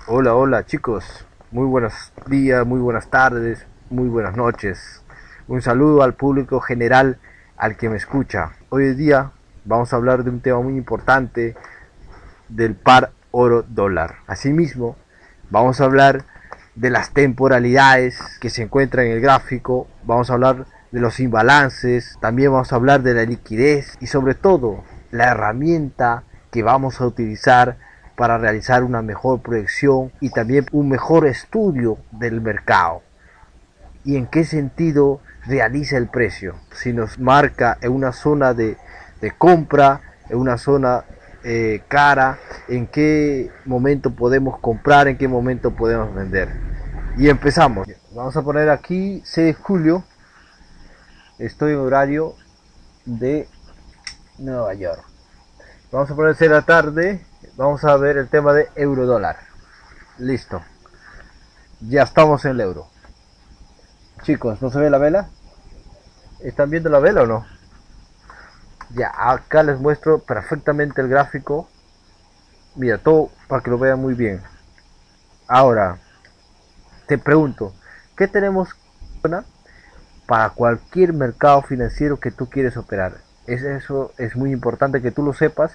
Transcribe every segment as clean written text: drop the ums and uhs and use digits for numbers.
Hola, hola chicos, muy buenos días, muy buenas tardes, muy buenas noches. Un saludo al público general al que me escucha. Hoy en día vamos a hablar de un tema muy importante del par oro-dólar. Asimismo, vamos a hablar de las temporalidades que se encuentran en el gráfico, vamos a hablar de los imbalances, también vamos a hablar de la liquidez y sobre todo la herramienta que vamos a utilizar para realizar una mejor proyección y también un mejor estudio del mercado y en qué sentido realiza el precio. Si nos marca en una zona de compra, en una zona cara, en qué momento podemos comprar, en qué momento podemos vender. Y empezamos. Vamos a poner aquí 6 de julio. Estoy en horario de Nueva York. Vamos a poner 6 de la tarde. Vamos a ver el tema de euro dólar. Listo. Ya estamos en el euro. Chicos, ¿no se ve la vela? ¿Están viendo la vela o no? Ya, acá les muestro perfectamente el gráfico. Mira, todo para que lo vean muy bien. Ahora, te pregunto, ¿qué tenemos para cualquier mercado financiero que tú quieres operar? Eso es muy importante que tú lo sepas.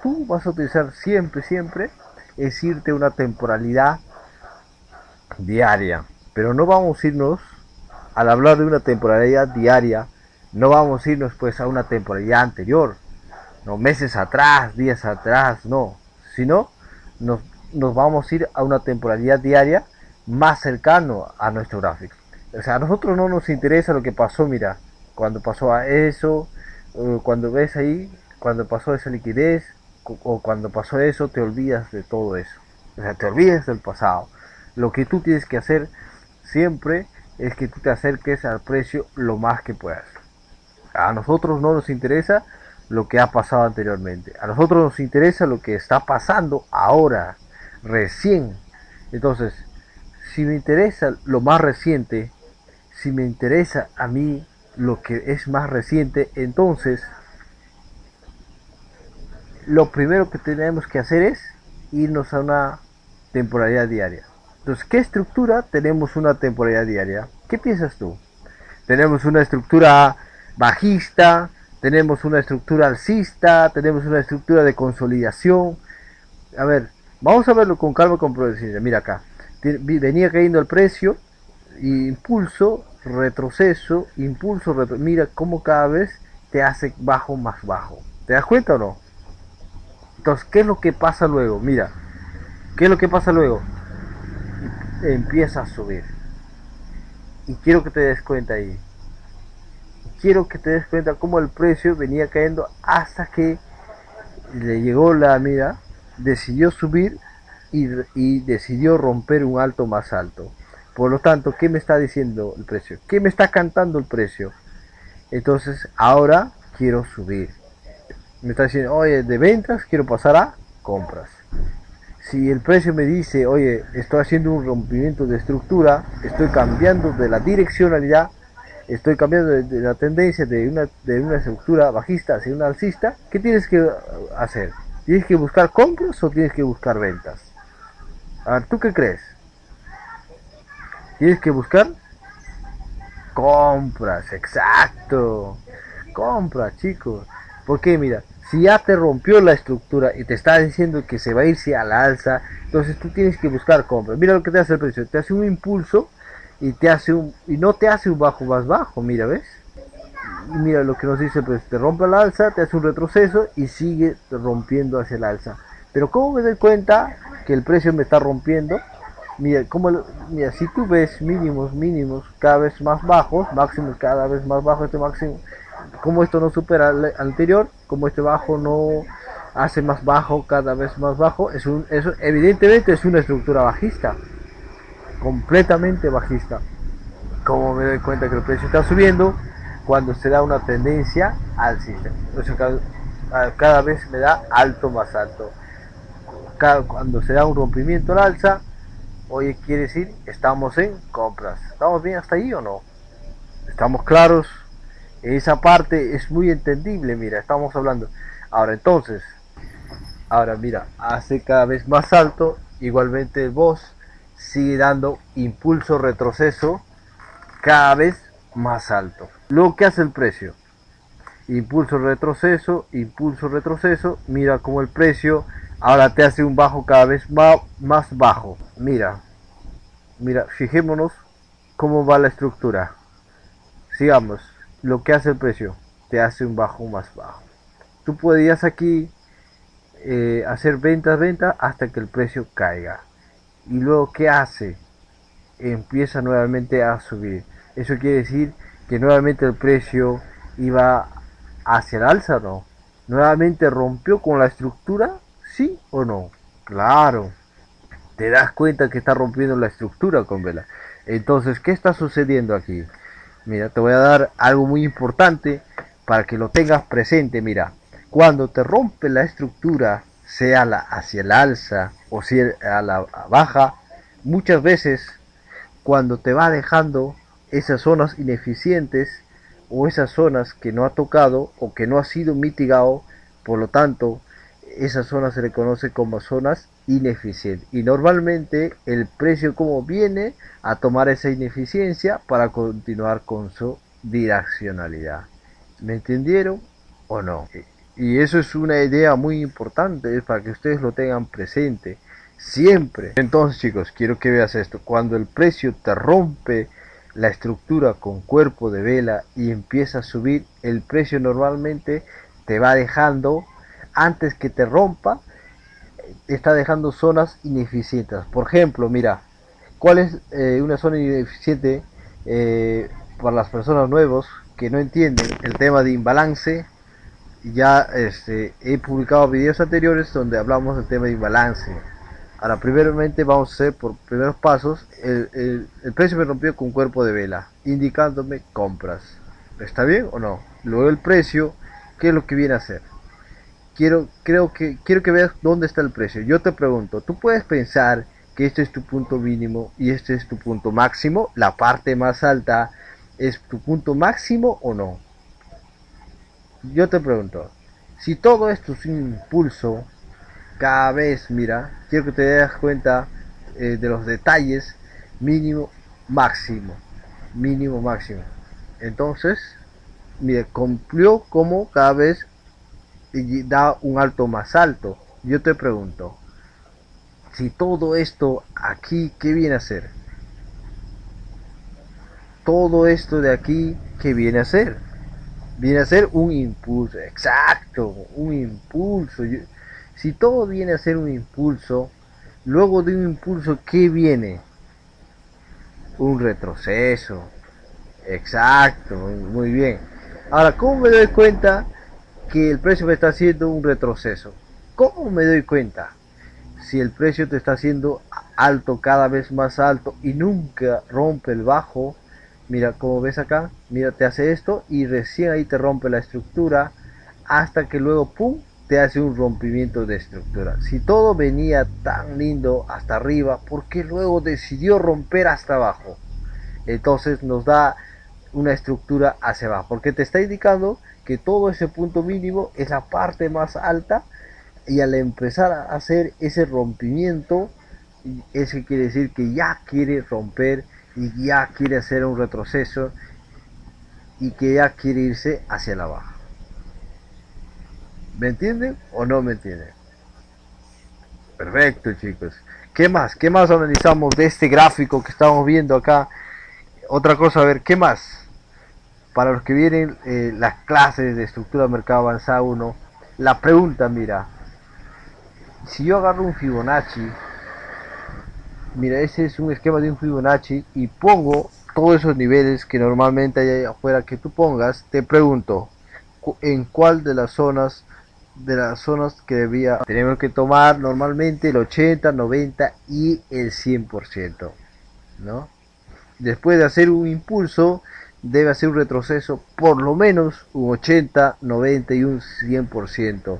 Tú vas a utilizar siempre, es irte a una temporalidad diaria. Pero no vamos a irnos, al hablar de una temporalidad diaria, no vamos a irnos pues a una temporalidad anterior, no meses atrás, días atrás, no, sino nos, nos vamos a ir a una temporalidad diaria más cercano a nuestro gráfico. O sea, a nosotros no nos interesa lo que pasó, mira, cuando pasó a eso, cuando ves ahí, cuando pasó esa liquidez, o cuando pasó eso, te olvidas de todo eso. O sea, te olvidas del pasado. Lo que tú tienes que hacer siempre es que tú te acerques al precio lo más que puedas. A nosotros no nos interesa lo que ha pasado anteriormente. A nosotros nos interesa lo que está pasando ahora, recién. Entonces, si me interesa lo más reciente, si me interesa a mí lo que es más reciente, entonces lo primero que tenemos que hacer es irnos a una temporalidad diaria. Entonces, ¿qué estructura tenemos una temporalidad diaria? ¿Qué piensas tú? Tenemos una estructura bajista, tenemos una estructura alcista, tenemos una estructura de consolidación. A ver, vamos a verlo con calma, con prudencia. Mira acá, venía cayendo el precio, impulso, retroceso, impulso, mira cómo cada vez te hace bajo más bajo. ¿Te das cuenta o no? Entonces, ¿qué es lo que pasa luego? Mira, ¿qué es lo que pasa luego? Empieza a subir. Y quiero que te des cuenta ahí. Quiero que te des cuenta cómo el precio venía cayendo hasta que le llegó la mira, decidió subir y decidió romper un alto más alto. Por lo tanto, ¿qué me está diciendo el precio? ¿Qué me está cantando el precio? Entonces, ahora quiero subir. Me está diciendo, oye, de ventas quiero pasar a compras. Si el precio me dice, oye, estoy haciendo un rompimiento de estructura, estoy cambiando de la direccionalidad, estoy cambiando de la tendencia de una estructura bajista hacia una alcista, ¿qué tienes que hacer? ¿Tienes que buscar compras o tienes que buscar ventas? A ver, ¿tú qué crees? Tienes que buscar compras, exacto. Compras, chicos. Porque mira, si ya te rompió la estructura y te está diciendo que se va a irse a la alza, entonces tú tienes que buscar compras. Mira lo que te hace el precio, te hace un impulso y no te hace un bajo más bajo, mira, ¿ves? Y mira lo que nos dice, pues te rompe el alza, te hace un retroceso y sigue rompiendo hacia el alza. Pero ¿cómo me doy cuenta que el precio me está rompiendo? Mira, mira, si tú ves mínimos cada vez más bajos, máximos cada vez más bajos, este máximo, como esto no supera al anterior, como este bajo no hace más bajo, cada vez más bajo, eso evidentemente es una estructura bajista, completamente bajista. Como me doy cuenta que el precio está subiendo cuando se da una tendencia alcista. Entonces cada vez me da alto más alto. Cuando se da un rompimiento al alza, oye, quiere decir, estamos en compras. ¿Estamos bien hasta ahí o no? ¿Estamos claros? Esa parte es muy entendible, mira, estamos hablando. Ahora entonces, ahora mira, hace cada vez más alto igualmente vos sigue dando impulso retroceso cada vez más alto. Luego, ¿qué hace el precio? Impulso retroceso, mira como el precio ahora te hace un bajo cada vez más bajo. Mira, fijémonos cómo va la estructura. Sigamos, lo que hace el precio, te hace un bajo más bajo. Tú podrías aquí hacer ventas hasta que el precio caiga. Y luego, ¿qué hace? Empieza nuevamente a subir. Eso quiere decir que nuevamente el precio iba hacia el alza, ¿no? Nuevamente rompió con la estructura, ¿sí o no? Claro, te das cuenta que está rompiendo la estructura con vela. Entonces, ¿qué está sucediendo aquí? Mira, te voy a dar algo muy importante para que lo tengas presente. Mira, cuando te rompe la estructura, sea hacia el alza o sea a la baja, muchas veces cuando te va dejando esas zonas ineficientes o esas zonas que no ha tocado o que no ha sido mitigado, por lo tanto, esa zona se le conoce como zonas ineficientes. Y normalmente el precio como viene a tomar esa ineficiencia para continuar con su direccionalidad. ¿Me entendieron o no? Y eso es una idea muy importante, es para que ustedes lo tengan presente siempre. Entonces, chicos, quiero que veas esto. Cuando el precio te rompe la estructura con cuerpo de vela y empieza a subir, el precio normalmente te va dejando, antes que te rompa, está dejando zonas ineficientes. Por ejemplo, mira, ¿cuál es una zona ineficiente para las personas nuevas que no entienden el tema de imbalance? Ya he publicado videos anteriores donde hablamos del tema de imbalance. Ahora, primeramente vamos a hacer por primeros pasos. El precio me rompió con cuerpo de vela, indicándome compras. ¿Está bien o no? Luego el precio, ¿qué es lo que viene a hacer? Quiero que veas dónde está el precio. Yo te pregunto, ¿tú puedes pensar que este es tu punto mínimo y este es tu punto máximo? La parte más alta es tu punto máximo o no. Yo te pregunto, si todo esto es un impulso, cada vez, mira, quiero que te des cuenta de los detalles, mínimo, máximo, mínimo, máximo. Entonces, mire, cumplió como cada vez da un alto más alto. Yo te pregunto, si todo esto aquí, ¿qué viene a ser? Todo esto de aquí, ¿qué viene a ser? Viene a ser un impulso, exacto, un impulso. Si todo viene a ser un impulso, luego de un impulso, ¿qué viene? Un retroceso. Exacto, muy bien. Ahora, ¿cómo me doy cuenta que el precio me está haciendo un retroceso? ¿Cómo me doy cuenta? Si el precio te está haciendo alto, cada vez más alto y nunca rompe el bajo, mira como ves acá, mira, te hace esto y recién ahí te rompe la estructura hasta que luego pum, te hace un rompimiento de estructura. Si todo venía tan lindo hasta arriba, ¿por qué luego decidió romper hasta abajo? Entonces nos da una estructura hacia abajo, porque te está indicando que todo ese punto mínimo es la parte más alta y al empezar a hacer ese rompimiento, eso quiere decir que ya quiere romper y ya quiere hacer un retroceso y que ya quiere irse hacia la baja. ¿Me entienden o no me entienden? Perfecto, chicos. ¿Qué más? ¿Qué más analizamos de este gráfico que estamos viendo acá? Otra cosa, a ver, ¿qué más? Para los que vienen las clases de estructura de mercado avanzada 1, la pregunta, mira, si yo agarro un Fibonacci, mira, ese es un esquema de un Fibonacci y pongo todos esos niveles que normalmente hay allá afuera que tú pongas, te pregunto, ¿en cuál de las zonas que debía tenemos que tomar normalmente el 80, 90 y el 100%, ¿no? Después de hacer un impulso, debe hacer un retroceso por lo menos un 80, 90 y un 100%.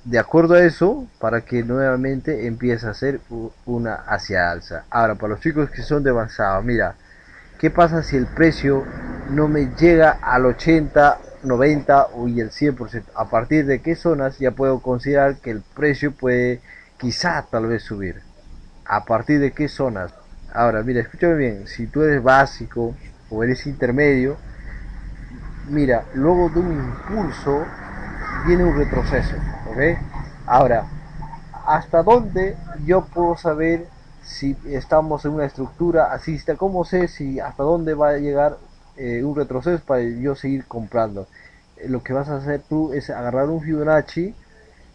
De acuerdo a eso, para que nuevamente empiece a hacer una hacia alza. Ahora, para los chicos que son de avanzado, mira, ¿qué pasa si el precio no me llega al 80, 90 y el 100%? ¿A partir de qué zonas ya puedo considerar que el precio puede quizá tal vez subir? ¿A partir de qué zonas? Ahora, mira, escúchame bien, si tú eres básico o eres intermedio, mira, luego de un impulso viene un retroceso, ¿ok? Ahora, ¿hasta dónde yo puedo saber si estamos en una estructura alcista? ¿Cómo sé si hasta dónde va a llegar un retroceso para yo seguir comprando? Lo que vas a hacer tú es agarrar un Fibonacci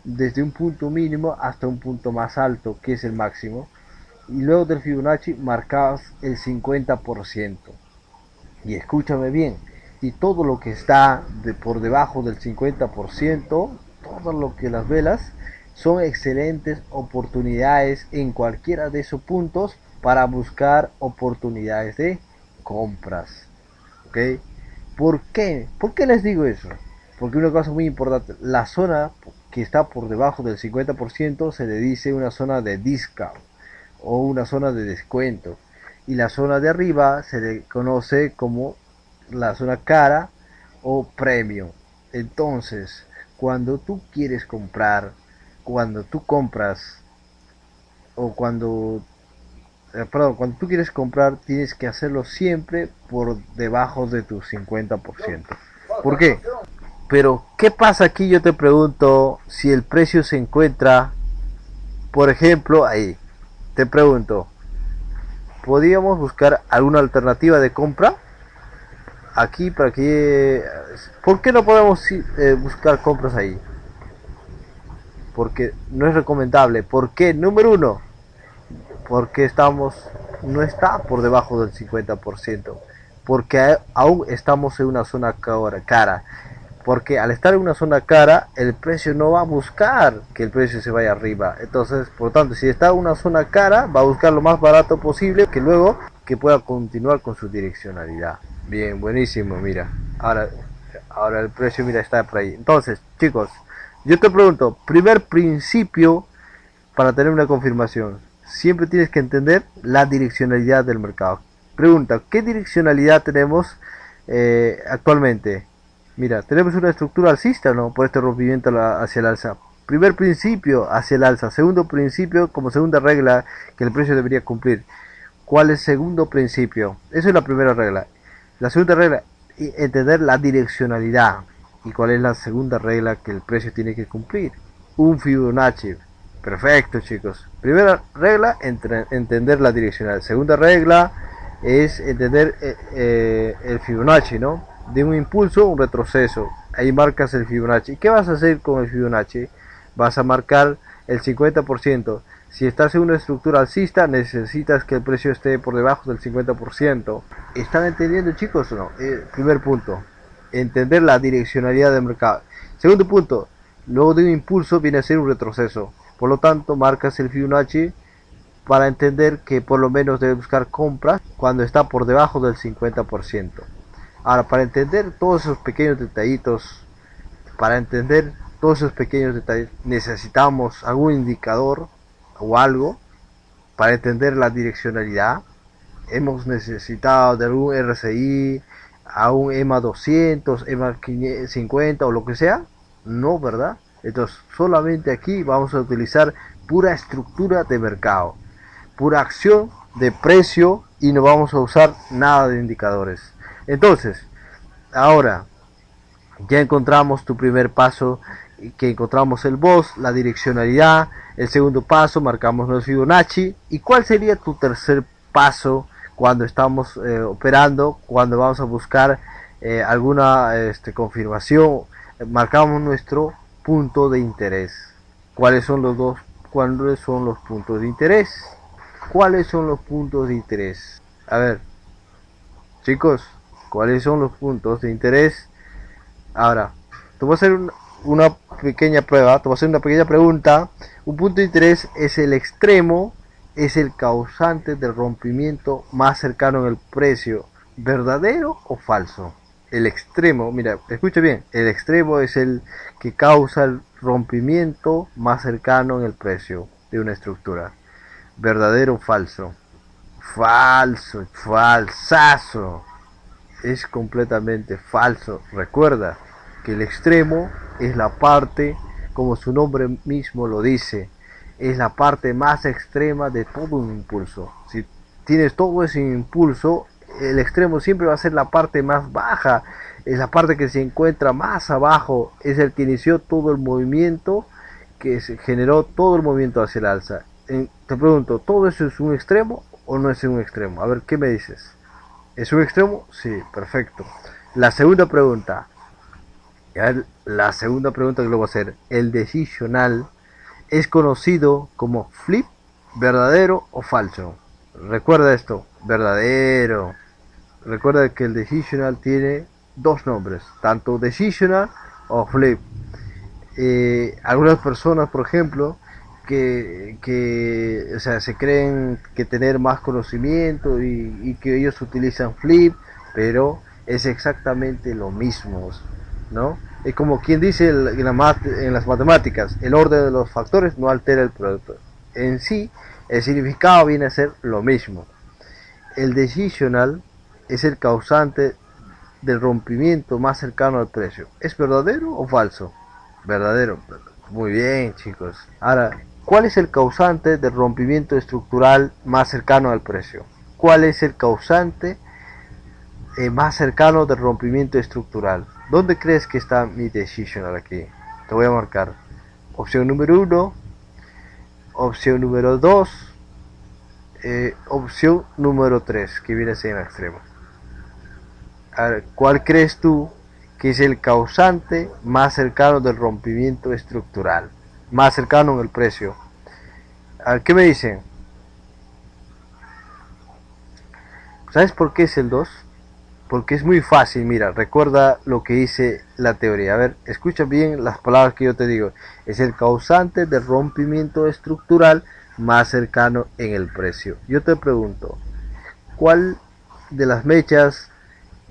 desde un punto mínimo hasta un punto más alto, que es el máximo, y luego del Fibonacci marcas el 50%. Y escúchame bien, y todo lo que está por debajo del 50%, todo lo que las velas, son excelentes oportunidades en cualquiera de esos puntos para buscar oportunidades de compras. ¿Ok? ¿Por qué? ¿Por qué les digo eso? Porque una cosa muy importante, la zona que está por debajo del 50% se le dice una zona de discount o una zona de descuento, y la zona de arriba se le conoce como la zona cara o premium. Entonces, cuando tú quieres comprar, cuando tú compras o cuando tú quieres comprar, tienes que hacerlo siempre por debajo de tu 50%. ¿Por qué? Pero, ¿qué pasa aquí? Yo te pregunto, si el precio se encuentra, por ejemplo, ahí. Te pregunto, ¿podríamos buscar alguna alternativa de compra? Aquí, para que... ¿Por qué no podemos buscar compras ahí? Porque no es recomendable. ¿Por qué? Número uno, porque no está por debajo del 50%, porque aún estamos en una zona cara, porque al estar en una zona cara el precio no va a buscar que el precio se vaya arriba. Entonces, por lo tanto, si está en una zona cara, va a buscar lo más barato posible, que luego que pueda continuar con su direccionalidad. Bien, buenísimo. Mira, ahora el precio, mira, está por ahí. Entonces, chicos, yo te pregunto, primer principio para tener una confirmación, siempre tienes que entender la direccionalidad del mercado. Pregunta, ¿qué direccionalidad tenemos actualmente? Mira, tenemos una estructura alcista, ¿no? Por este rompimiento hacia el alza. Primer principio, hacia el alza. Segundo principio, como segunda regla que el precio debería cumplir. ¿Cuál es el segundo principio? Esa es la primera regla. La segunda regla, entender la direccionalidad. ¿Y cuál es la segunda regla que el precio tiene que cumplir? Un Fibonacci. Perfecto, chicos. Primera regla, entender la direccional. Segunda regla es entender el Fibonacci, ¿no? De un impulso, un retroceso. Ahí marcas el Fibonacci. ¿Qué vas a hacer con el Fibonacci? Vas a marcar el 50%. Si estás en una estructura alcista, necesitas que el precio esté por debajo del 50%. ¿Están entendiendo, chicos, o no? Primer punto, entender la direccionalidad del mercado. Segundo punto, luego de un impulso viene a ser un retroceso. Por lo tanto, marcas el Fibonacci para entender que por lo menos debes buscar compras cuando está por debajo del 50%. Ahora, para entender todos esos pequeños detallitos, necesitamos algún indicador o algo para entender la direccionalidad. Hemos necesitado de algún RSI, a un EMA 200, EMA 50 o lo que sea. No, ¿verdad? Entonces, solamente aquí vamos a utilizar pura estructura de mercado, pura acción de precio, y no vamos a usar nada de indicadores. Entonces, ahora ya encontramos tu primer paso, que encontramos el boss, la direccionalidad. El segundo paso, marcamos los Fibonacci. ¿Y cuál sería tu tercer paso cuando estamos operando, cuando vamos a buscar alguna confirmación? Marcamos nuestro punto de interés. ¿Cuáles son los dos? ¿Cuáles son los puntos de interés? ¿Cuáles son los puntos de interés? A ver, chicos, ¿cuáles son los puntos de interés? Ahora, te voy a hacer una pequeña prueba, te voy a hacer una pequeña pregunta. Un punto de interés es el extremo, es el causante del rompimiento más cercano en el precio. ¿Verdadero o falso? El extremo, mira, escucha bien, el extremo es el que causa el rompimiento más cercano en el precio de una estructura. ¿Verdadero o falso? Falso, falsazo. Es completamente falso. Recuerda que el extremo es la parte, como su nombre mismo lo dice, es la parte más extrema de todo un impulso. Si tienes todo ese impulso, el extremo siempre va a ser la parte más baja, es la parte que se encuentra más abajo, es el que inició todo el movimiento, que se generó todo el movimiento hacia el alza. Te pregunto, ¿todo eso es un extremo o no es un extremo? A ver, ¿qué me dices? ¿Es un extremo? Sí, perfecto. La segunda pregunta, la segunda pregunta que le voy a hacer, el decisional es conocido como flip, verdadero o falso. Recuerda esto, verdadero. Recuerda que el decisional tiene dos nombres, tanto decisional o flip. Algunas personas, por ejemplo, o sea, se creen que tener más conocimiento y que ellos utilizan flip, pero es exactamente lo mismo, ¿no? Es como quien dice en las matemáticas, el orden de los factores no altera el producto. En sí, el significado viene a ser lo mismo. El decisional es el causante del rompimiento más cercano al precio. ¿Es verdadero o falso? Verdadero. Muy bien, chicos. Ahora, ¿cuál es el causante del rompimiento estructural más cercano al precio? ¿Cuál es el causante más cercano del rompimiento estructural? ¿Dónde crees que está mi decisional aquí? Te voy a marcar. Opción número 1, opción número 2, opción número 3, que viene a ser en extremo. A ver, ¿cuál crees tú que es el causante más cercano del rompimiento estructural? Más cercano en el precio. A ver, ¿qué me dicen? ¿Sabes por qué es el 2? Porque es muy fácil, mira, recuerda lo que dice la teoría. A ver, escucha bien las palabras que yo te digo. Es el causante del rompimiento estructural más cercano en el precio. Yo te pregunto, ¿cuál de las mechas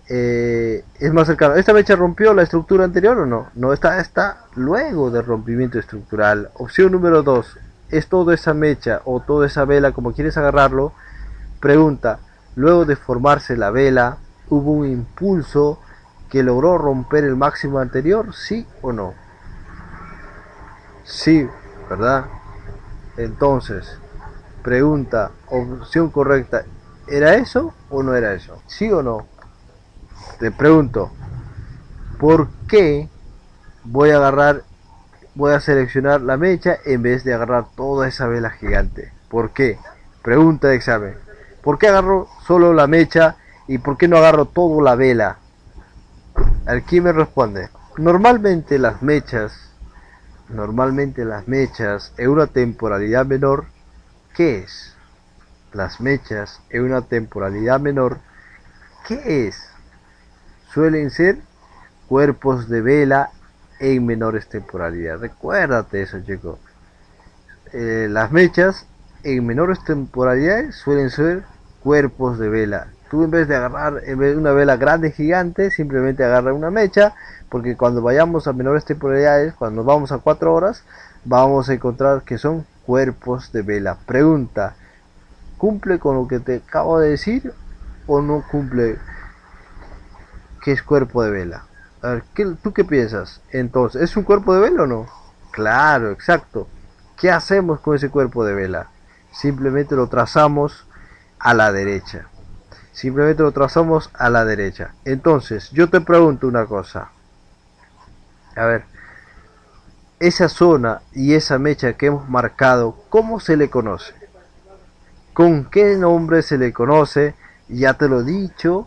es más cercano? ¿Esta mecha rompió la estructura anterior o no? No, está luego del rompimiento estructural. Opción número 2, ¿es toda esa mecha o toda esa vela, como quieres agarrarlo? Pregunta, luego de formarse la vela, ¿hubo un impulso que logró romper el máximo anterior? ¿Sí o no? Sí, ¿verdad? Entonces, pregunta, opción correcta, ¿era eso o no era eso? ¿Sí o no? Te pregunto, ¿por qué voy a seleccionar la mecha en vez de agarrar toda esa vela gigante? ¿Por qué? Pregunta de examen. ¿Por qué agarro solo la mecha y por qué no agarro toda la vela? Aquí me responde. Normalmente las mechas en una temporalidad menor, ¿qué es? Las mechas en una temporalidad menor, ¿qué es? Suelen ser cuerpos de vela en menores temporalidades. Recuérdate eso, chicos. Las mechas en menores temporalidades suelen ser cuerpos de vela. Tú en vez de una vela grande gigante, simplemente agarra una mecha, porque cuando vayamos a menores temporalidades, cuando nos vamos a 4 horas, vamos a encontrar que son cuerpos de vela. Pregunta, ¿cumple con lo que te acabo de decir o no cumple? ¿Qué es cuerpo de vela? A ver, ¿tú qué piensas? Entonces, ¿es un cuerpo de vela o no? Claro, exacto. ¿Qué hacemos con ese cuerpo de vela? Simplemente lo trazamos a la derecha. Simplemente lo trazamos a la derecha. Entonces, yo te pregunto una cosa. A ver, esa zona y esa mecha que hemos marcado, ¿cómo se le conoce? ¿Con qué nombre se le conoce? Ya te lo he dicho.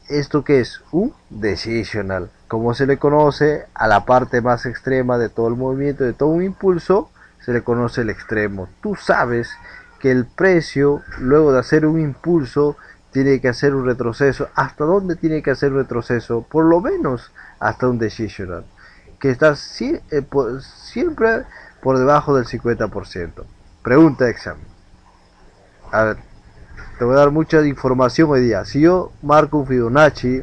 ¿Esto qué es? Un decisional. ¿Cómo se le conoce a la parte más extrema de todo el movimiento, de todo un impulso? Se le conoce el extremo. Tú sabes que el precio, luego de hacer un impulso, tiene que hacer un retroceso. ¿Hasta dónde tiene que hacer un retroceso? Por lo menos hasta un decisional, que está siempre por debajo del 50%. Pregunta de examen. A ver, te voy a dar mucha información hoy día. Si yo marco un Fibonacci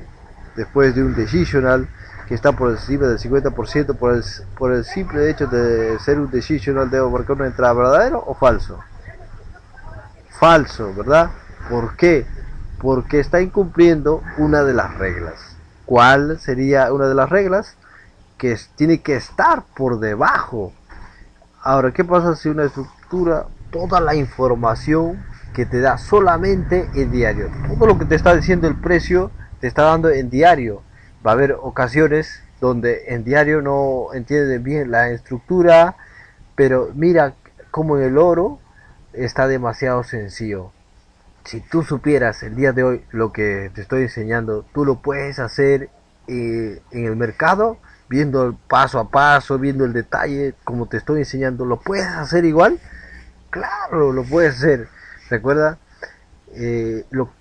después de un decisional que está por encima del 50%, por el simple hecho de ser un decisional, debo marcar una entrada, ¿verdadero o falso? Falso, ¿verdad? ¿Por qué? Porque está incumpliendo una de las reglas. ¿Cuál sería una de las reglas? Que tiene que estar por debajo. Ahora, ¿qué pasa si una estructura, toda la información que te da solamente en diario? Todo lo que te está diciendo el precio te está dando en diario. Va a haber ocasiones donde en diario no entiendes bien la estructura, pero mira como en el oro está demasiado sencillo. Si tú supieras el día de hoy lo que te estoy enseñando, tú lo puedes hacer en el mercado, viendo el paso a paso, viendo el detalle, como te estoy enseñando, ¿lo puedes hacer igual? Claro, lo puedes hacer. Recuerda,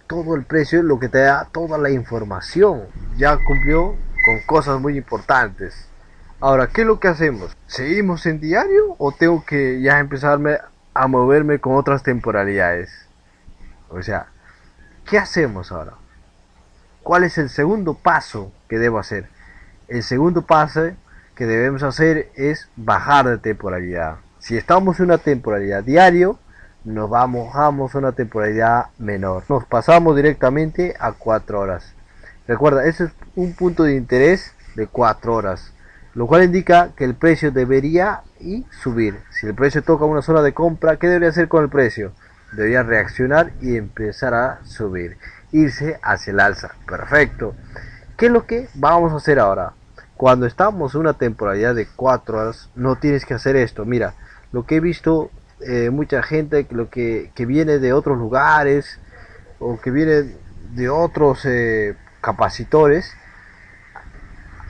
todo el precio, lo que te da toda la información, ya cumplió con cosas muy importantes. Ahora, ¿qué es lo que hacemos? ¿Seguimos en diario o tengo que ya empezarme a moverme con otras temporalidades? O sea, ¿qué hacemos ahora? ¿Cuál es el segundo paso que debo hacer? El segundo paso que debemos hacer es bajar de temporalidad. Si estamos en una temporalidad diario, nos bajamos a una temporalidad menor. Nos pasamos directamente a 4 horas. Recuerda, ese es un punto de interés de 4 horas, lo cual indica que el precio debería subir. Si el precio toca una zona de compra, ¿qué debería hacer con el precio? Debería reaccionar y empezar a subir, irse hacia el alza. Perfecto. ¿Qué es lo que vamos a hacer ahora? Cuando estamos en una temporalidad de 4 horas, no tienes que hacer esto. Mira, lo que he visto, mucha gente que viene de otros lugares o que viene de otros capacitores,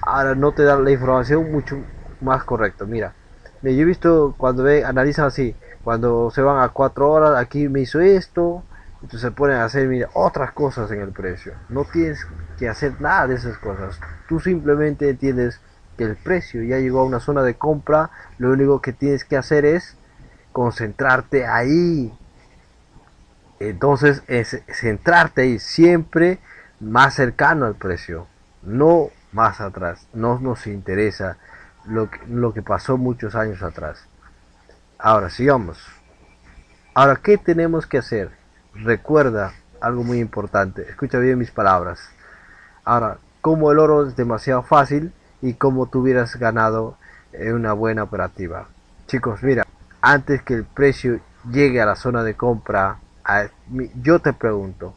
ahora no te dan la información mucho más correcta. Mira, yo he visto cuando analizan así, cuando se van a 4 horas, aquí me hizo esto, entonces se ponen a hacer, mira, otras cosas en el precio. No tienes que hacer nada de esas cosas. Tú simplemente entiendes que el precio ya llegó a una zona de compra. Lo único que tienes que hacer es concentrarte ahí. Entonces es centrarte ahí, siempre más cercano al precio, no más atrás. No nos interesa lo que pasó muchos años atrás. Ahora sigamos. Ahora, ¿qué tenemos que hacer? Recuerda algo muy importante. Escucha bien mis palabras. Ahora, como el oro es demasiado fácil y como tú hubieras ganado en una buena operativa. Chicos, mira, antes que el precio llegue a la zona de compra, yo te pregunto,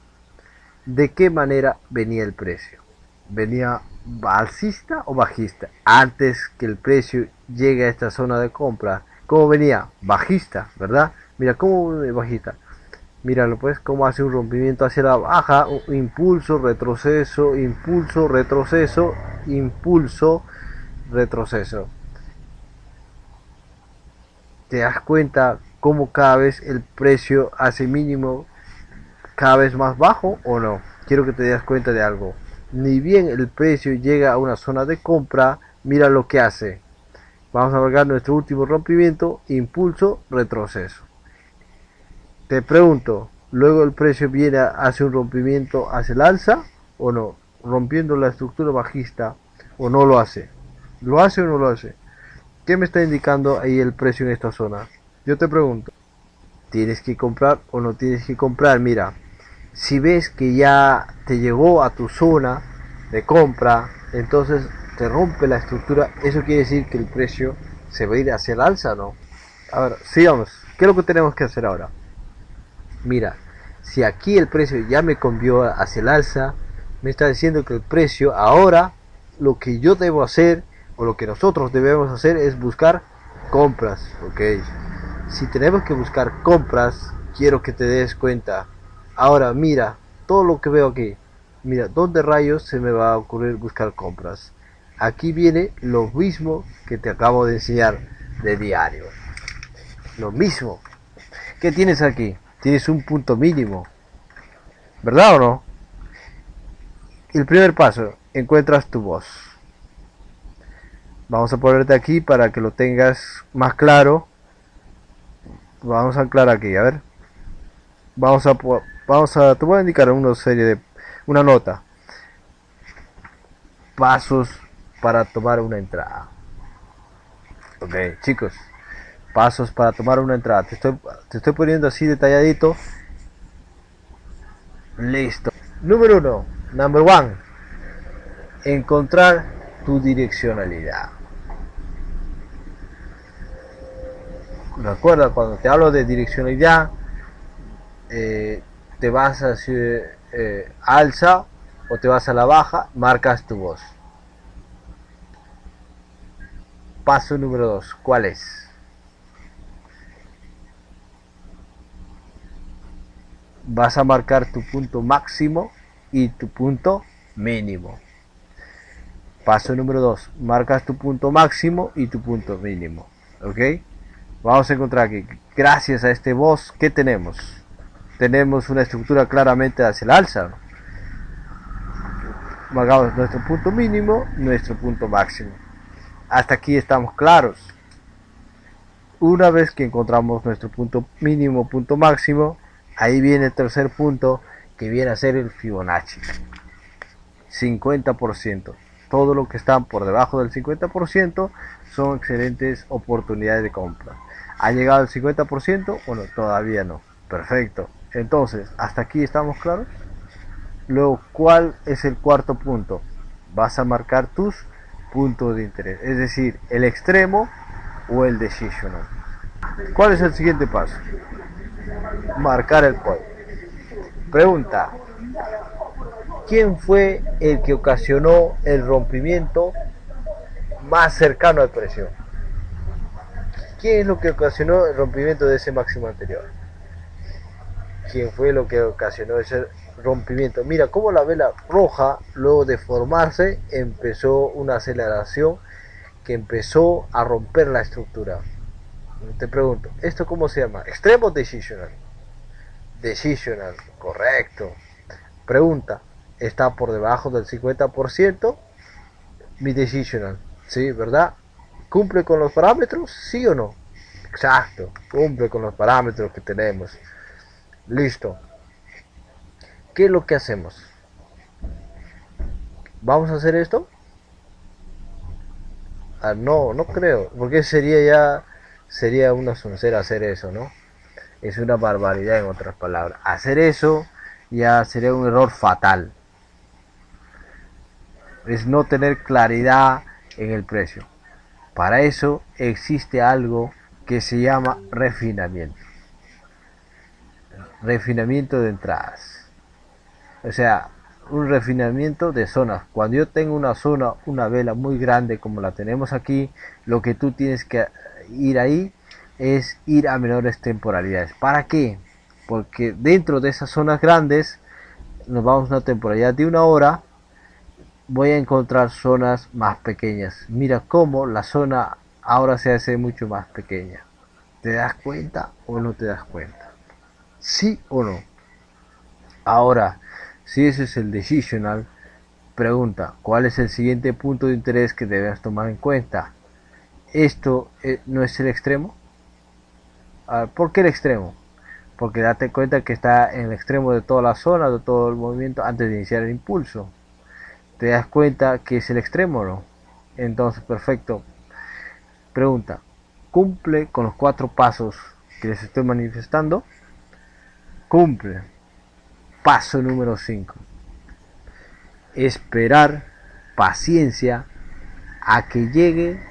¿de qué manera venía el precio? ¿Venía alcista o bajista? Antes que el precio llegue a esta zona de compra, ¿cómo venía? Bajista, ¿verdad? Mira, ¿cómo bajista? Míralo pues, cómo hace un rompimiento hacia la baja, un impulso, retroceso, impulso, retroceso, impulso, retroceso. ¿Te das cuenta cómo cada vez el precio hace mínimo cada vez más bajo o no? Quiero que te das cuenta de algo. Ni bien el precio llega a una zona de compra, mira lo que hace. Vamos a marcar nuestro último rompimiento, impulso, retroceso. Te pregunto, luego el precio viene hacia un rompimiento hacia el alza o no, rompiendo la estructura bajista, o no lo hace. ¿Lo hace o no lo hace? ¿Qué me está indicando ahí el precio en esta zona? Yo te pregunto, ¿tienes que comprar o no tienes que comprar? Mira, si ves que ya te llegó a tu zona de compra, entonces te rompe la estructura, eso quiere decir que el precio se va a ir hacia el alza, ¿no? A ver, sigamos. ¿Qué es lo que tenemos que hacer ahora? Mira, si aquí el precio ya me cambió hacia el alza, me está diciendo que el precio ahora, lo que yo debo hacer o lo que nosotros debemos hacer es buscar compras, ¿ok? Si tenemos que buscar compras, quiero que te des cuenta. Ahora mira, todo lo que veo aquí, mira, ¿dónde rayos se me va a ocurrir buscar compras? Aquí viene lo mismo que te acabo de enseñar de diario. Lo mismo. ¿Qué tienes aquí? Tienes un punto mínimo, ¿verdad o no? El primer paso, encuentras tu voz. Vamos a ponerte aquí para que lo tengas más claro. Vamos a anclar aquí, a ver. Te voy a indicar una nota. Pasos para tomar una entrada. Ok, chicos. Pasos para tomar una entrada. Te estoy poniendo así detalladito. Listo. Número 1. Number 1. Encontrar tu direccionalidad. Recuerda, cuando te hablo de direccionalidad, te vas hacia alza o te vas a la baja, marcas tu voz. Paso número 2, ¿cuál es? Vas a marcar tu punto máximo y tu punto mínimo. Paso número 2, marcas tu punto máximo y tu punto mínimo. ¿Ok? Vamos a encontrar que gracias a este voz, ¿qué tenemos? Tenemos una estructura claramente hacia el alza, ¿no? Marcamos nuestro punto mínimo, nuestro punto máximo. Hasta aquí estamos claros. Una vez que encontramos nuestro punto mínimo, punto máximo, ahí viene el tercer punto, que viene a ser el Fibonacci. 50%. Todo lo que están por debajo del 50% son excelentes oportunidades de compra. ¿Ha llegado el 50% o no? Todavía no. Perfecto. Entonces, hasta aquí estamos claros. Luego, ¿cuál es el cuarto punto? Vas a marcar tus puntos de interés, es decir, el extremo o el decisional. ¿Cuál es el siguiente paso? Marcar el cuadro. Pregunta: ¿quién fue el que ocasionó el rompimiento más cercano al precio? ¿Quién es lo que ocasionó el rompimiento de ese máximo anterior? ¿Quién fue lo que ocasionó ese rompimiento? Mira cómo la vela roja, luego de formarse, empezó una aceleración que empezó a romper la estructura. Te pregunto, ¿esto cómo se llama? ¿Extremo decisional? Decisional, correcto. Pregunta: ¿está por debajo del 50% mi decisional? Sí, ¿verdad? ¿Cumple con los parámetros? ¿Sí o no? Exacto, cumple con los parámetros que tenemos. Listo. ¿Qué es lo que hacemos? ¿Vamos a hacer esto? No, no creo, porque sería una soncera hacer eso, ¿no? Es una barbaridad, en otras palabras. Hacer eso ya sería un error fatal. Es no tener claridad en el precio. Para eso existe algo que se llama refinamiento. Refinamiento de entradas. O sea, un refinamiento de zonas. Cuando yo tengo una zona, una vela muy grande como la tenemos aquí, lo que tú tienes que ir ahí es ir a menores temporalidades. ¿Para qué? Porque dentro de esas zonas grandes, nos vamos a una temporalidad de una hora, voy a encontrar zonas más pequeñas. Mira cómo la zona ahora se hace mucho más pequeña. ¿Te das cuenta o no te das cuenta? ¿Sí o no? Ahora, si ese es el decisional, pregunta: ¿cuál es el siguiente punto de interés que debes tomar en cuenta? ¿Esto no es el extremo? ¿Por qué el extremo? Porque date cuenta que está en el extremo de toda la zona, de todo el movimiento antes de iniciar el impulso. ¿Te das cuenta que es el extremo o no? Entonces, perfecto. Pregunta: ¿cumple con los 4 pasos que les estoy manifestando? Cumple. Paso número 5. Esperar, paciencia, a que llegue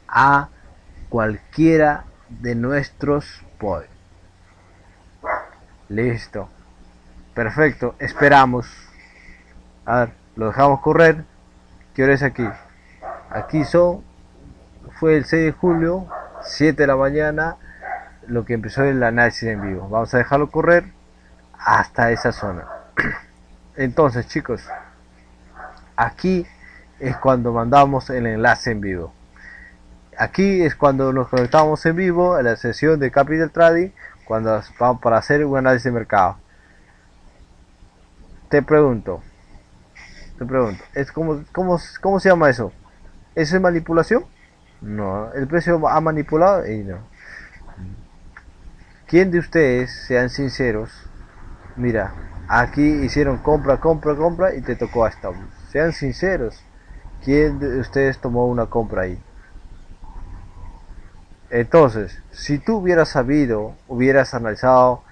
a cualquiera de nuestros points. Listo. Perfecto. Esperamos. A ver, lo dejamos correr. ¿Qué hora es aquí? Aquí fue el 6 de julio, 7 de la mañana, lo que empezó el análisis en vivo. Vamos a dejarlo correr hasta esa zona. Entonces, chicos, aquí es cuando mandamos el enlace en vivo. Aquí es cuando nos conectamos en vivo en la sesión de Capital Trading, cuando vamos para hacer un análisis de mercado. Te pregunto, ¿es cómo se llama eso? ¿Eso es manipulación? No, el precio ha manipulado y no. ¿Quién de ustedes, sean sinceros? Mira, aquí hicieron compra y te tocó a stop. Sean sinceros. ¿Quién de ustedes tomó una compra ahí? Entonces, si tú hubieras sabido, hubieras analizado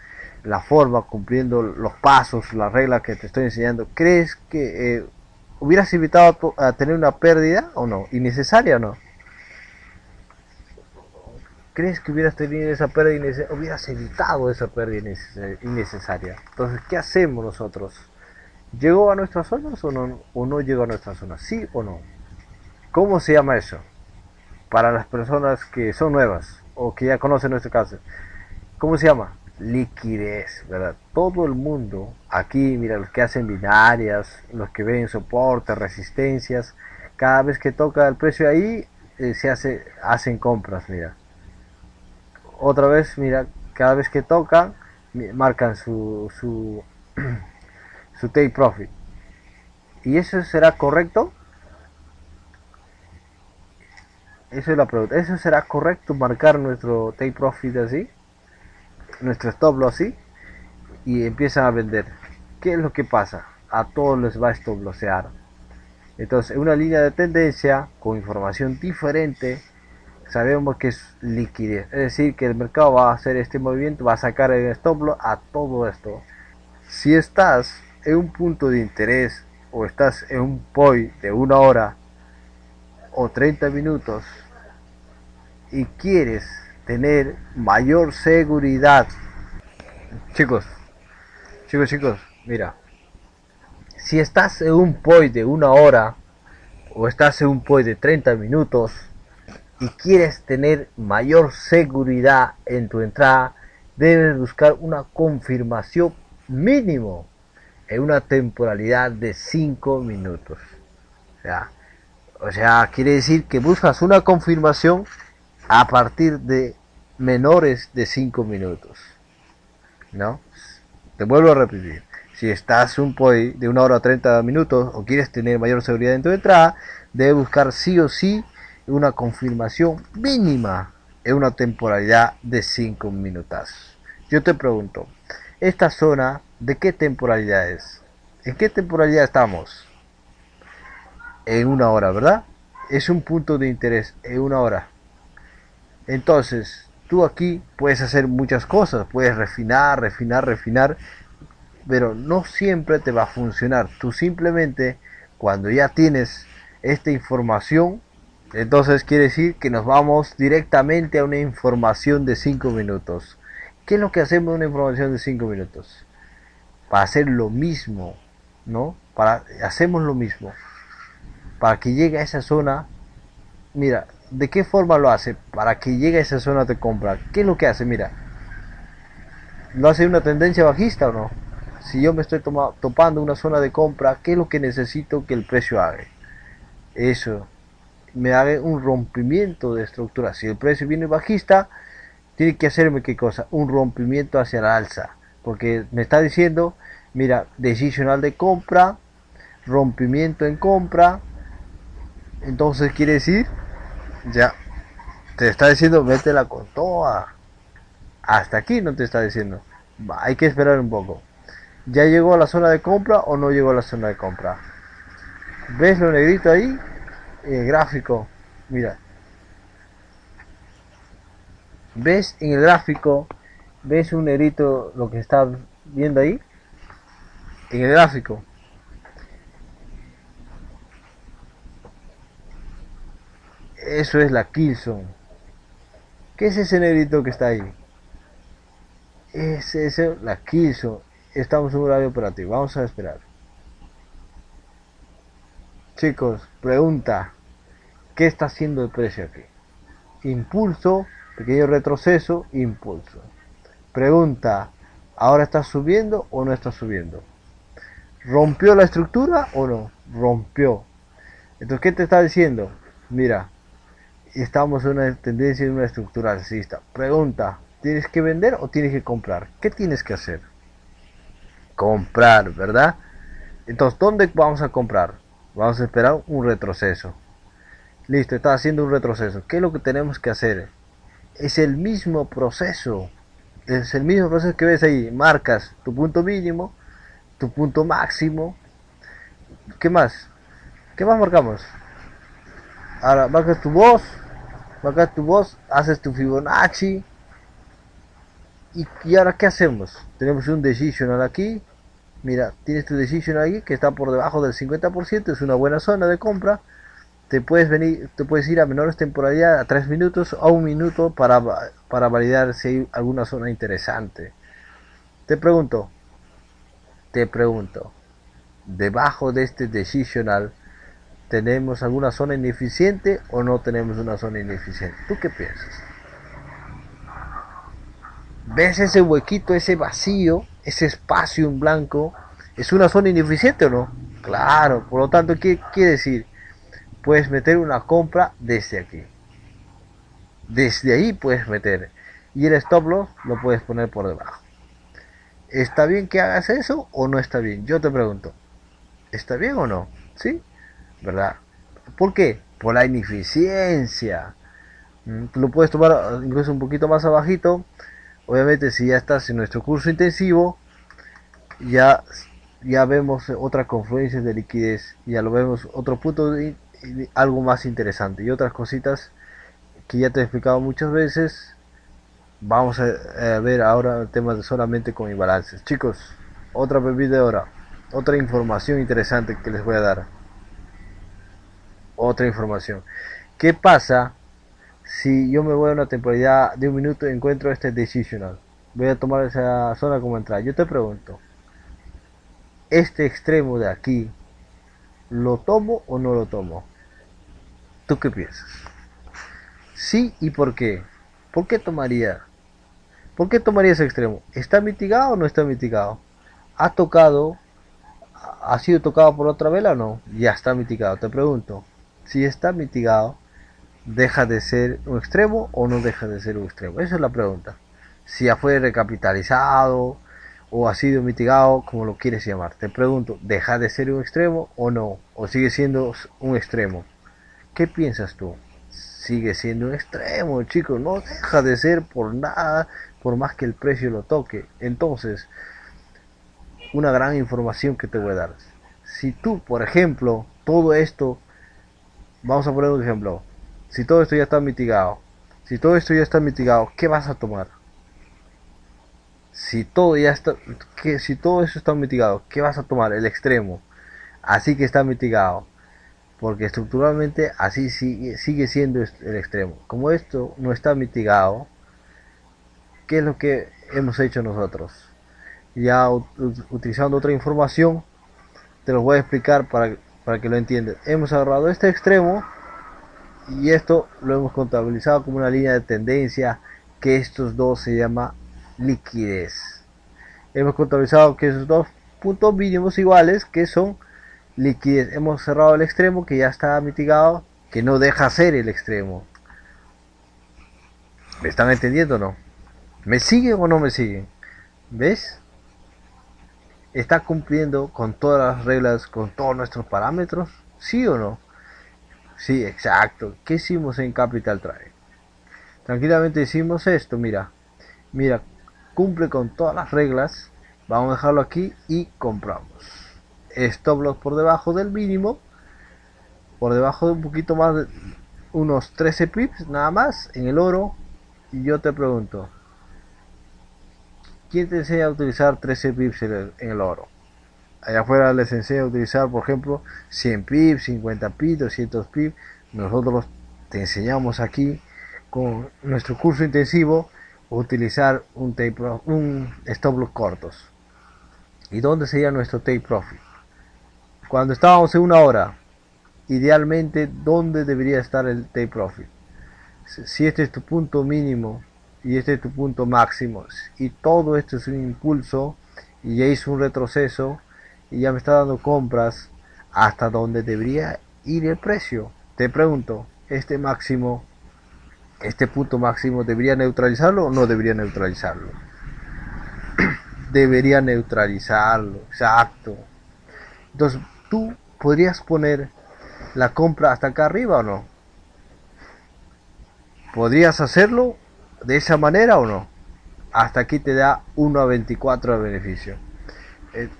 la forma, cumpliendo los pasos, las reglas que te estoy enseñando, ¿crees que hubieras evitado a tener una pérdida o no? ¿Innecesaria o no? crees que hubieras tenido esa pérdida innecesaria, hubieras evitado esa pérdida innecesaria. Entonces, ¿qué hacemos nosotros? ¿Llegó a nuestras zonas o no llegó a nuestras zonas? ¿Sí o no? ¿Cómo se llama eso? Para las personas que son nuevas o que ya conocen nuestro caso. ¿Cómo se llama? Liquidez, ¿verdad? Todo el mundo, aquí, mira, los que hacen binarias, los que ven soportes, resistencias, cada vez que toca el precio ahí, hacen compras, mira. Otra vez, mira, cada vez que tocan, marcan su take profit. ¿Y eso será correcto? Eso es la pregunta. ¿Eso será correcto marcar nuestro take profit así? Nuestro stop loss así. Y empiezan a vender. ¿Qué es lo que pasa? A todos les va a stop lossear. Entonces, una línea de tendencia con información diferente, sabemos que es liquidez. Es decir, que el mercado va a hacer este movimiento, va a sacar el stop loss a todo esto. Si estás en un punto de interés o estás en un POI de 1 hora o 30 minutos y quieres tener mayor seguridad, chicos, mira, si estás en un POI de 1 hora o estás en un POI de 30 minutos y quieres tener mayor seguridad en tu entrada, debes buscar una confirmación mínimo en una temporalidad de 5 minutos. O sea, quiere decir que buscas una confirmación a partir de menores de 5 minutos. ¿No? Te vuelvo a repetir. Si estás un POI de 1 hora 30 minutos o quieres tener mayor seguridad en tu entrada, debes buscar sí o sí una confirmación mínima en una temporalidad de 5 minutos. Yo te pregunto, ¿esta zona de qué temporalidad es? ¿En qué temporalidad estamos? En 1 hora, ¿verdad? Es un punto de interés en 1 hora. Entonces, tú aquí puedes hacer muchas cosas, puedes refinar, pero no siempre te va a funcionar. Tú simplemente, cuando ya tienes esta información, entonces quiere decir que nos vamos directamente a una información de 5 minutos. ¿Qué es lo que hacemos en una información de 5 minutos? Para hacer lo mismo, ¿no? Hacemos lo mismo. Para que llegue a esa zona, mira, ¿de qué forma lo hace? Para que llegue a esa zona de compra. ¿Qué es lo que hace? Mira, ¿lo hace una tendencia bajista o no? Si yo me estoy topando una zona de compra, ¿qué es lo que necesito que el precio haga? Eso, me haga un rompimiento de estructura. Si el precio viene bajista, tiene que hacerme ¿qué cosa? Un rompimiento hacia la alza. Porque me está diciendo, mira, decisional de compra, rompimiento en compra. Entonces quiere decir, ya, te está diciendo, métela con toda. Hasta aquí no te está diciendo. Hay que esperar un poco. ¿Ya llegó a la zona de compra o no llegó a la zona de compra? ¿Ves lo negrito ahí? El gráfico. Mira. ¿Ves en el gráfico? ¿Ves un negrito lo que está viendo ahí? En el gráfico. Eso es la Kilson. ¿Qué es ese negrito que está ahí? Es la Kilson. Estamos en un horario operativo. Vamos a esperar. Chicos, pregunta. ¿Qué está haciendo el precio aquí? Impulso, pequeño retroceso, impulso. Pregunta. ¿Ahora está subiendo o no está subiendo? ¿Rompió la estructura o no? Rompió. Entonces, ¿qué te está diciendo? Mira, estamos en una tendencia en una estructura alcista. Pregunta. ¿Tienes que vender o tienes que comprar? ¿Qué tienes que hacer? Comprar, ¿verdad? Entonces, ¿dónde vamos a comprar? Vamos a esperar un retroceso. Listo, está haciendo un retroceso. ¿Qué es lo que tenemos que hacer? Es el mismo proceso. Es el mismo proceso que ves ahí. Marcas tu punto mínimo, tu punto máximo. ¿Qué más? ¿Qué más marcamos? Ahora marcas tu voz, haces tu Fibonacci. ¿Y ahora qué hacemos? Tenemos un decisional aquí. Mira, tienes tu decisional aquí que está por debajo del 50%, es una buena zona de compra. te puedes ir a menores temporalidad a 3 minutos o 1 minuto para validar si hay alguna zona interesante. Te pregunto, te pregunto, debajo de este decisional, ¿tenemos alguna zona ineficiente o no tenemos una zona ineficiente? ¿Tú qué piensas? ¿Ves ese huequito, ese vacío, ese espacio en blanco? ¿Es una zona ineficiente o no? Claro, por lo tanto, ¿qué quiere decir? Puedes meter una compra desde aquí. Desde ahí puedes meter. Y el stop loss lo puedes poner por debajo. ¿Está bien que hagas eso o no está bien? Yo te pregunto, ¿está bien o no? ¿Sí? ¿Verdad? ¿Por qué? Por la ineficiencia. Tú lo puedes tomar incluso un poquito más abajito. Obviamente si ya estás en nuestro curso intensivo, ya, ya vemos otra confluencia de liquidez, ya lo vemos otro punto algo más interesante y otras cositas que ya te he explicado muchas veces. Vamos a ver ahora el tema de solamente con imbalances. Chicos, otra bebida de hora, otra información interesante que les voy a dar. Otra información. ¿Qué pasa si yo me voy a una temporalidad de 1 minuto y encuentro este decisional? Voy a tomar esa zona como entrada. Yo te pregunto, ¿este extremo de aquí lo tomo o no lo tomo? ¿Tú qué piensas? Sí, ¿y por qué? ¿Por qué tomaría? ¿Por qué tomaría ese extremo? ¿Está mitigado o no está mitigado? ¿Ha tocado? ¿Ha sido tocado por otra vela o no? Ya está mitigado. Te pregunto, si está mitigado, ¿deja de ser un extremo o no deja de ser un extremo? Esa es la pregunta. Si ya fue recapitalizado o ha sido mitigado, como lo quieres llamar. Te pregunto, ¿deja de ser un extremo o no? ¿O sigue siendo un extremo? ¿Qué piensas tú? Sigue siendo un extremo, chicos. No deja de ser por nada, por más que el precio lo toque. Entonces, una gran información que te voy a dar. Si tú, por ejemplo, todo esto, vamos a poner un ejemplo. Si todo esto ya está mitigado, si todo esto ya está mitigado, ¿qué vas a tomar? Si todo ya está, si todo eso está mitigado, ¿qué vas a tomar? El extremo. Así que está mitigado. Porque estructuralmente así sigue siendo el extremo. Como esto no está mitigado, ¿qué es lo que hemos hecho nosotros? Ya utilizando otra información, te lo voy a explicar para que lo entiendas. Hemos agarrado este extremo y esto lo hemos contabilizado como una línea de tendencia, que estos dos se llama liquidez. Hemos contabilizado que esos dos puntos mínimos iguales, que son liquidez. Hemos cerrado el extremo que ya está mitigado, que no deja ser el extremo. ¿Me están entendiendo o no? ¿Me siguen o no me siguen? ¿Ves? ¿Está cumpliendo con todas las reglas, con todos nuestros parámetros? ¿Sí o no? Sí, exacto. ¿Qué hicimos en Capital Trade? Tranquilamente hicimos esto, mira, cumple con todas las reglas. Vamos a dejarlo aquí y compramos. Stop loss por debajo del mínimo, por debajo de un poquito más de unos 13 pips nada más en el oro. Y yo te pregunto, ¿quién te enseña a utilizar 13 pips en el oro? Allá afuera les enseña a utilizar, por ejemplo, 100 pips, 50 pips, 200 pips. Nosotros te enseñamos aquí con nuestro curso intensivo a utilizar un stop loss cortos. ¿Y dónde sería nuestro take profit? Cuando estábamos en 1 hora, idealmente, ¿dónde debería estar el take profit? Si este es tu punto mínimo y este es tu punto máximo y todo esto es un impulso y ya hizo un retroceso y ya me está dando compras, ¿hasta dónde debería ir el precio? Te pregunto, este máximo, este punto máximo, ¿debería neutralizarlo o no debería neutralizarlo? Debería neutralizarlo, exacto. Entonces, ¿tú podrías poner la compra hasta acá arriba o no? ¿Podrías hacerlo de esa manera o no? Hasta aquí te da 1 a 24 de beneficio.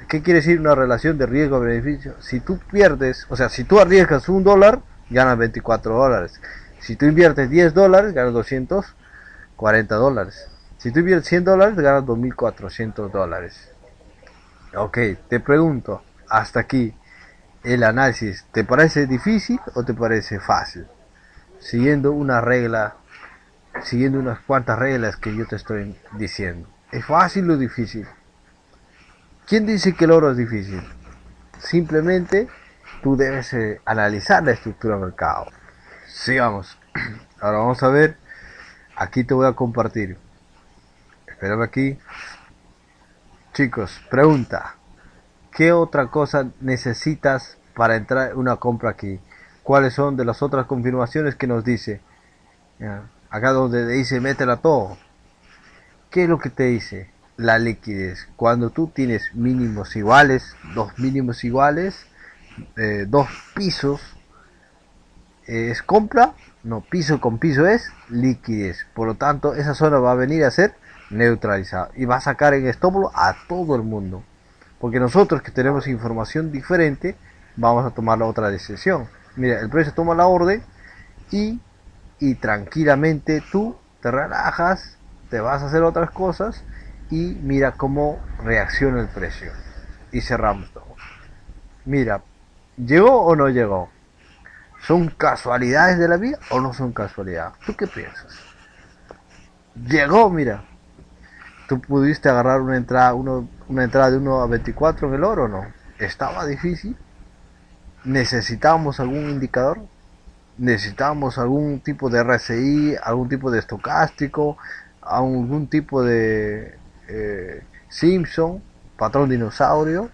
¿Qué quiere decir una relación de riesgo a beneficio? Si tú pierdes, o sea, si tú arriesgas $1, ganas $24. Si tú inviertes $10, ganas $240. Si tú inviertes $100, ganas $2.400. Ok, te pregunto, hasta aquí, el análisis, ¿te parece difícil o te parece fácil? Siguiendo una regla, siguiendo unas cuantas reglas que yo te estoy diciendo. ¿Es fácil o difícil? ¿Quién dice que el oro es difícil? Simplemente tú debes analizar la estructura del mercado. Sigamos. Ahora vamos a ver. Aquí te voy a compartir. Espérame aquí. Chicos, pregunta. ¿Qué otra cosa necesitas para entrar en una compra aquí? ¿Cuáles son de las otras confirmaciones que nos dice? Ya, acá donde dice métela todo. ¿Qué es lo que te dice? La liquidez. Cuando tú tienes mínimos iguales, dos mínimos iguales, dos pisos, es compra, no, piso con piso es liquidez. Por lo tanto, esa zona va a venir a ser neutralizada y va a sacar en stop loss a todo el mundo. Porque nosotros que tenemos información diferente, vamos a tomar la otra decisión. Mira, el precio toma la orden y, y tranquilamente tú te relajas, te vas a hacer otras cosas y mira cómo reacciona el precio. Y cerramos todo. Mira, ¿llegó o no llegó? ¿Son casualidades de la vida o no son casualidades? ¿Tú qué piensas? Llegó, mira. ¿Tú pudiste agarrar una entrada de 1 a 24 en el oro o no? Estaba difícil. ¿Necesitábamos algún indicador? ¿Necesitábamos algún tipo de RSI, algún tipo de estocástico, algún tipo de Simpson, patrón dinosaurio,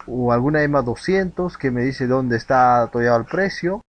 o alguna EMA 200 que me dice dónde está todavía el precio?